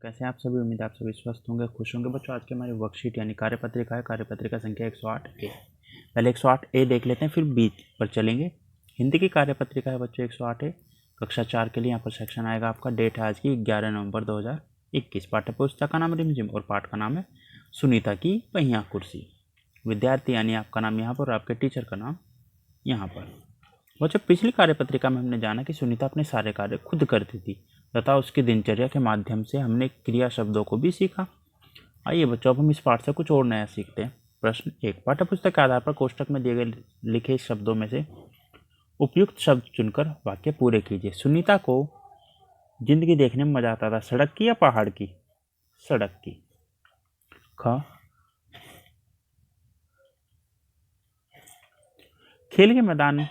कैसे हैं आप सभी। उम्मीद है आप सभी स्वस्थ होंगे, खुश होंगे। बच्चों आज की हमारी वर्कशीट यानी कार्यपत्रिका है। कार्यपत्रिका संख्या 108 ए। पहले 108 ए देख लेते हैं, फिर बी पर चलेंगे। हिंदी की कार्यपत्रिका है बच्चों 108 ए। कक्षा 4 के लिए यहाँ पर सेक्शन आएगा आपका। डेट है आज की 11 नवंबर 2021। पाठ्य पुस्तक का नाम रिमझिम और पाठ का नाम है सुनीता की पहिया कुर्सी। विद्यार्थी यानी आपका नाम यहाँ पर और आपके टीचर का नाम यहाँ पर। बच्चों पिछली कार्यपत्रिका में हमने जाना कि सुनीता अपने सारे कार्य खुद करती थी तथा उसकी दिनचर्या के माध्यम से हमने क्रिया शब्दों को भी सीखा। आइए बच्चों अब हम इस पाठ से कुछ और नया सीखते हैं। प्रश्न 1, पाठ्यपुस्तक के आधार पर कोष्टक में दिए गए लिखे शब्दों में से उपयुक्त शब्द चुनकर वाक्य पूरे कीजिए। सुनीता को जिंदगी देखने में मजा आता था, सड़क की या पहाड़ की? सड़क की। ख, खेल के मैदान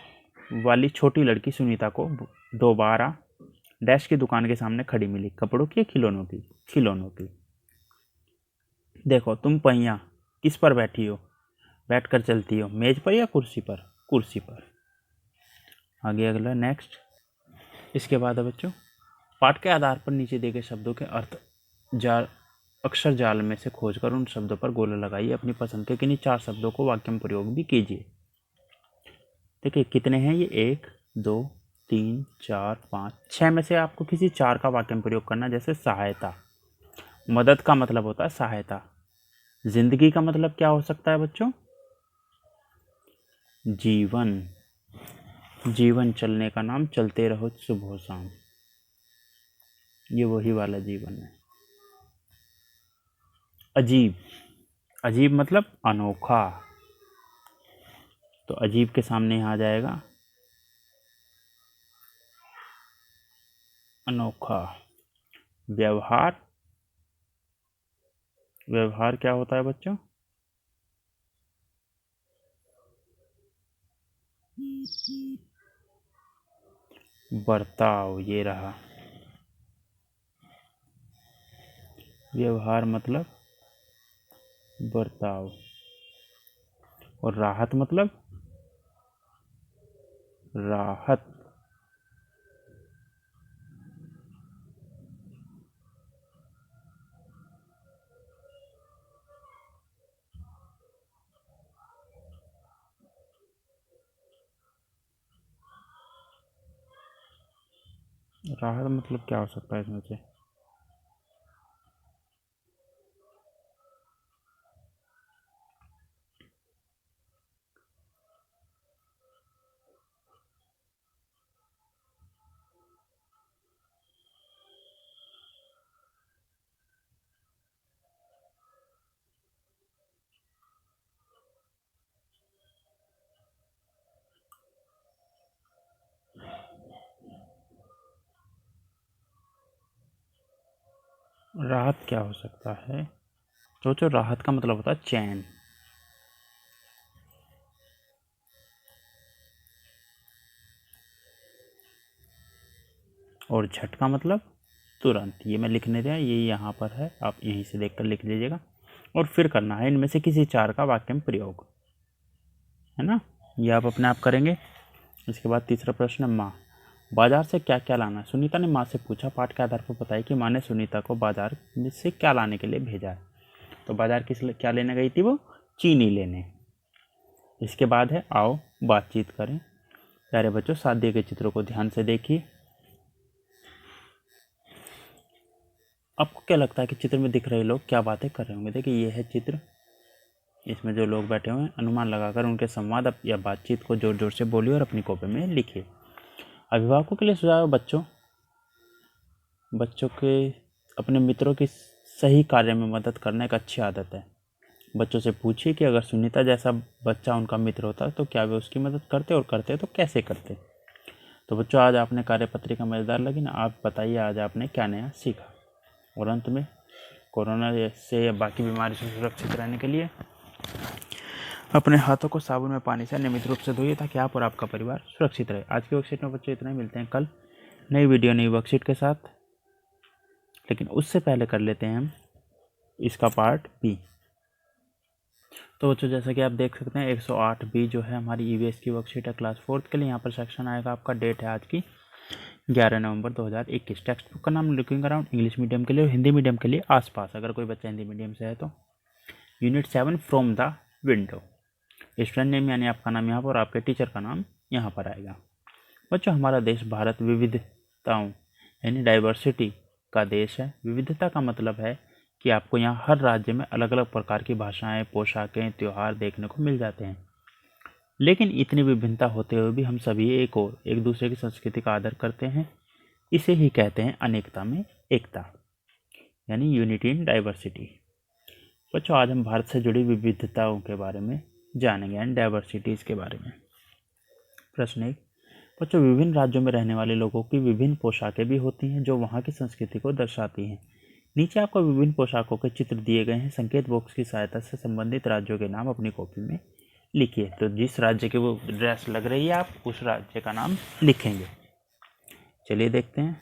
वाली छोटी लड़की सुनीता को दोबारा डैश की दुकान के सामने खड़ी मिली। कपड़ों की या खिलौनों की? खिलौनों की। देखो तुम पहिया किस पर बैठी हो? बैठकर चलती हो, मेज पर या कुर्सी पर? कुर्सी पर। आगे अगला नेक्स्ट। इसके बाद है बच्चों पाठ के आधार पर नीचे दिए गए शब्दों के अर्थ जाल अक्षर जाल में से खोजकर उन शब्दों पर गोला लगाइए। अपनी पसंद के किन्हीं 4 शब्दों को वाक्य में प्रयोग भी कीजिए। देखिए कितने हैं ये? 1 2 3 4 5 6 में से आपको किसी 4 का वाक्य में प्रयोग करना। जैसे सहायता, मदद का मतलब होता है सहायता। जिंदगी का मतलब क्या हो सकता है बच्चों? जीवन। जीवन चलने का नाम, चलते रहो सुबह शाम। ये वही वाला जीवन है। अजीब, अजीब मतलब अनोखा, तो अजीब के सामने आ जाएगा अनोखा। व्यवहार, व्यवहार क्या होता है बच्चों? बर्ताव, ये रहा। व्यवहार मतलब बर्ताव। और राहत मतलब राहत। राहत मतलब क्या हो सकता है इसमें से? राहत क्या हो सकता है? तो जो राहत का मतलब होता है चैन। और झटका मतलब तुरंत। ये मैं लिखने दिया, ये यहाँ पर है, आप यहीं से देखकर लिख लीजिएगा। और फिर करना है इनमें से किसी 4 का वाक्य में प्रयोग, है ना। ये आप अपने आप करेंगे। इसके बाद तीसरा प्रश्न है माँ, बाजार से क्या क्या लाना है? सुनीता ने माँ से पूछा। पाठ के आधार पर बताइए कि माँ ने सुनीता को बाजार से क्या लाने के लिए भेजा है। तो बाजार क्या लेने गई थी वो? चीनी लेने। इसके बाद है आओ बातचीत करें। प्यारे बच्चों साथ दिए गए चित्रों को ध्यान से देखिए। आपको क्या लगता है कि चित्र में दिख रहे लोग क्या बातें कर रहे होंगे? देखिए ये है चित्र, इसमें जो लोग बैठे हुए हैं अनुमान लगाकर उनके संवाद या बातचीत को जोर जोर से बोलिए और अपनी कॉपी में लिखिए। अभिभावकों के लिए सुझाव, बच्चों के अपने मित्रों की सही कार्य में मदद करना एक अच्छी आदत है। बच्चों से पूछिए कि अगर सुनीता जैसा बच्चा उनका मित्र होता तो क्या वे उसकी मदद करते, और करते तो कैसे करते। तो बच्चों आज आपने कार्यपत्रिका मज़ेदार लगी ना? आप बताइए आज आपने क्या नया सीखा। और अंत में कोरोना से या बाकी बीमारी से सुरक्षित रहने के लिए अपने हाथों को साबुन में पानी से नियमित रूप से धोइए ताकि आप और आपका परिवार सुरक्षित रहे। आज की वर्कशीट में बच्चों इतना ही। मिलते हैं कल नई वीडियो नई वर्कशीट के साथ, लेकिन उससे पहले कर लेते हैं हम इसका पार्ट बी। तो बच्चों जैसा कि आप देख सकते हैं 108 बी जो है हमारी ईवीएस की वर्कशीट है क्लास 4th के लिए। यहाँ पर सेक्शन आएगा आपका। डेट है आज की 11 नवंबर 2021। टेक्स्ट बुक का नाम लुकिंग अराउंड इंग्लिश मीडियम के लिए और हिंदी मीडियम के लिए आसपास, अगर कोई बच्चा हिंदी मीडियम से है तो। Unit 7 from the window. Student name यानी आपका नाम यहाँ पर और आपके टीचर का नाम यहाँ पर आएगा। बच्चों हमारा देश भारत विविधताओं यानी डाइवर्सिटी का देश है। विविधता का मतलब है कि आपको यहाँ हर राज्य में अलग अलग प्रकार की भाषाएं, पोशाकें, त्यौहार देखने को मिल जाते हैं। लेकिन इतनी विभिन्नता होते हुए भी हम सभी एक दूसरे की संस्कृति का आदर करते हैं। इसे ही कहते हैं अनेकता में एकता, यानी यूनिटी इन डाइवर्सिटी। बच्चों आज हम भारत से जुड़ी विविधताओं के बारे में जानेंगे, यानी डाइवर्सिटीज़ के बारे में। प्रश्न 1। बच्चों विभिन्न राज्यों में रहने वाले लोगों की विभिन्न पोशाकें भी होती हैं जो वहाँ की संस्कृति को दर्शाती हैं। नीचे आपको विभिन्न पोशाकों के चित्र दिए गए हैं। संकेत बॉक्स की सहायता से संबंधित राज्यों के नाम अपनी कॉपी में लिखिए। तो जिस राज्य की वो ड्रेस लग रही है आप उस राज्य का नाम लिखेंगे। चलिए देखते हैं।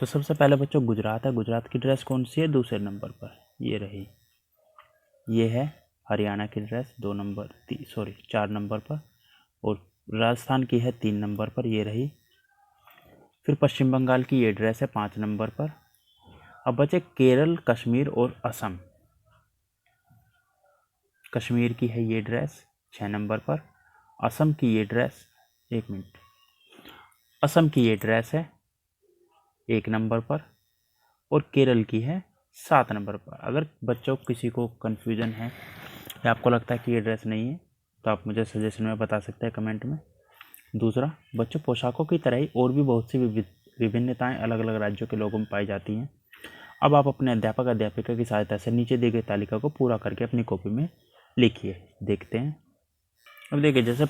तो सबसे पहले बच्चों गुजरात है। गुजरात की ड्रेस कौन सी है? दूसरे नंबर पर ये रही। ये है हरियाणा की ड्रेस 4 नंबर पर, और राजस्थान की है 3 नंबर पर, ये रही। फिर पश्चिम बंगाल की ये ड्रेस है 5 नंबर पर। अब बचे केरल, कश्मीर और असम। कश्मीर की है ये ड्रेस 6 नंबर पर। असम की ये ड्रेस, एक मिनट, असम की ये ड्रेस है 1 नंबर पर, और केरल की है 7 नंबर पर। अगर बच्चों किसी को कन्फ्यूज़न है या आपको लगता है कि ये ड्रेस नहीं है तो आप मुझे सजेशन में बता सकते हैं कमेंट में। दूसरा बच्चों पोशाकों की तरह ही और भी बहुत सी विभिन्नताएं अलग अलग राज्यों के लोगों में पाई जाती हैं। अब आप अपने अध्यापक अध्यापिका की सहायता से नीचे दी गई तालिका को पूरा करके अपनी कॉपी में लिखिए। देखते हैं। अब देखिए जैसे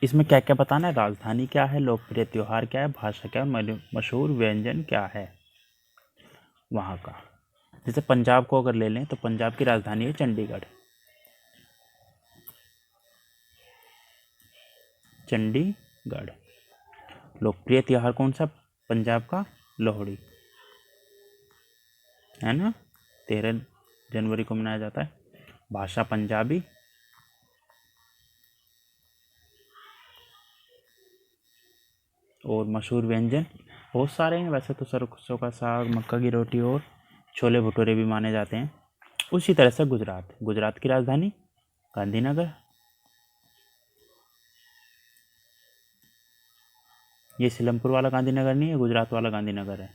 इसमें क्या क्या बताना है। राजधानी क्या है, लोकप्रिय त्यौहार क्या है, भाषा क्या है, मशहूर व्यंजन क्या है वहाँ का। जैसे पंजाब को अगर ले लें तो पंजाब की राजधानी है चंडीगढ़। चंडीगढ़। लोकप्रिय त्यौहार कौन सा पंजाब का? लोहड़ी, है ना, 13 जनवरी को मनाया जाता है। भाषा पंजाबी। और मशहूर व्यंजन बहुत सारे हैं वैसे तो, सरसों का साग, मक्का की रोटी और छोले भटूरे भी माने जाते हैं। उसी तरह से गुजरात, गुजरात की राजधानी गांधीनगर। ये सिलमपुर वाला गांधीनगर नहीं है, गुजरात वाला गांधीनगर है।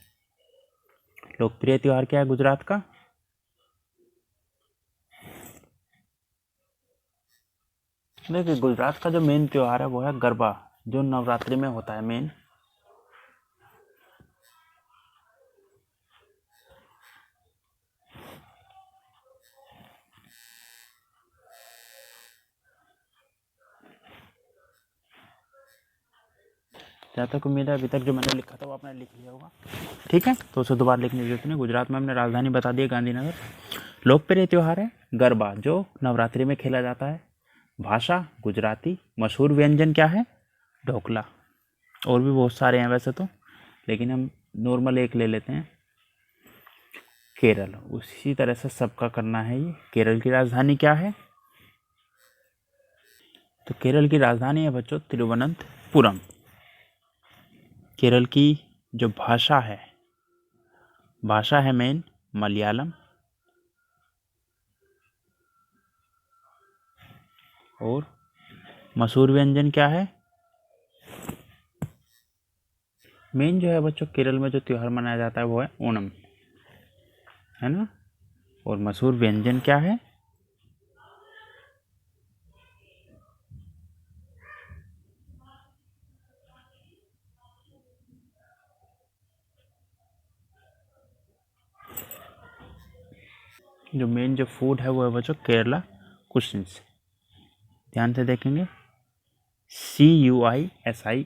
लोकप्रिय त्यौहार क्या है गुजरात का? देखिए गुजरात का जो मेन त्यौहार है वो है गरबा, जो नवरात्रि में होता है मेन। जहाँ तक उम्मीद है अभी तक जो मैंने लिखा था वो आपने लिख लिया होगा। ठीक है, तो उसे दोबारा लिखने की जरूरत नहीं। गुजरात में हमने राजधानी बता दी गांधीनगर। लोकप्रिय त्यौहार है गरबा, जो नवरात्रि में खेला जाता है। भाषा गुजराती। मशहूर व्यंजन क्या है? ढोकला। और भी बहुत सारे हैं वैसे तो, लेकिन हम नॉर्मल एक ले लेते हैं, केरल। उसी तरह से सबका करना है ये। केरल की राजधानी क्या है? तो केरल की राजधानी है बच्चों तिरुवनंतपुरम। केरल की जो भाषा है मेन मलयालम। और मशहूर व्यंजन क्या है? मेन जो है बच्चों केरल में जो त्यौहार मनाया जाता है वो है ओणम, है ना। और मशहूर व्यंजन क्या है? जो मेन जो फूड है वो है बच्चों केरला कुशन्स। ध्यान से देखेंगे, CUISINE।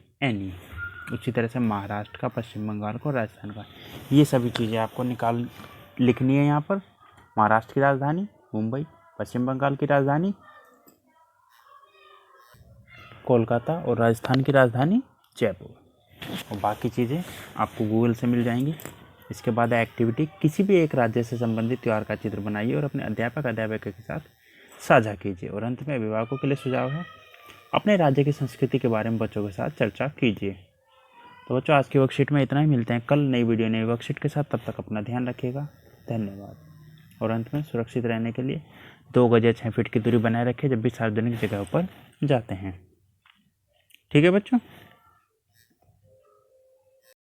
उसी तरह से महाराष्ट्र का, पश्चिम बंगाल को, राजस्थान का, ये सभी चीज़ें आपको लिखनी है यहाँ पर। महाराष्ट्र की राजधानी मुंबई, पश्चिम बंगाल की राजधानी कोलकाता, और राजस्थान की राजधानी जयपुर। और बाकी चीज़ें आपको गूगल से मिल जाएंगी। इसके बाद एक्टिविटी, किसी भी एक राज्य से संबंधित त्यौहार का चित्र बनाइए और अपने अध्यापक अध्यापिका के साथ साझा कीजिए। और अंत में अभिभावकों के लिए सुझाव है, अपने राज्य की संस्कृति के बारे में बच्चों के साथ चर्चा कीजिए। तो बच्चों आज की वर्कशीट में इतना ही, मिलते हैं कल नई वीडियो नई वर्कशीट के साथ। तब तक अपना ध्यान रखिएगा, धन्यवाद। और अंत में सुरक्षित रहने के लिए 2 गज या 6 फीट की दूरी बनाए रखें जब भी सार्वजनिक जगहों पर जाते हैं। ठीक है बच्चों।